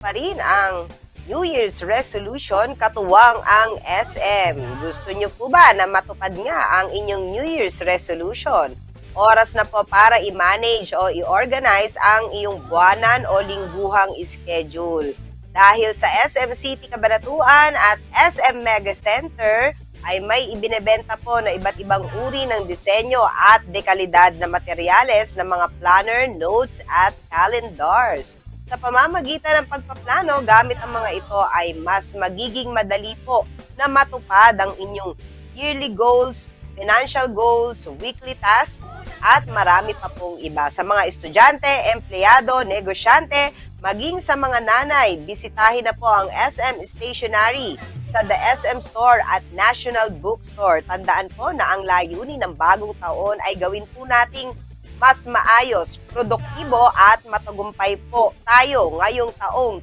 pa rin ang New Year's resolution katuwang ang SM. Gusto niyo po ba na matupad nga ang inyong New Year's resolution? Oras na po para i-manage o i-organize ang iyong buwanan o lingguhang schedule. Dahil sa SM City Cabanatuan at SM Mega Center, ay may ibinebenta po na iba't ibang uri ng disenyo at dekalidad na materyales ng mga planner, notes at calendars. Sa pamamagitan ng pagpaplano gamit ang mga ito ay mas magiging madali po na matupad ang inyong yearly goals, financial goals, weekly tasks, at marami pa pong iba. Sa mga estudyante, empleyado, negosyante, maging sa mga nanay, bisitahin na po ang SM Stationery sa The SM Store at National Bookstore. Tandaan po na ang layunin ng bagong taon ay gawin po nating mas maayos, produktibo at matagumpay po tayo ngayong taong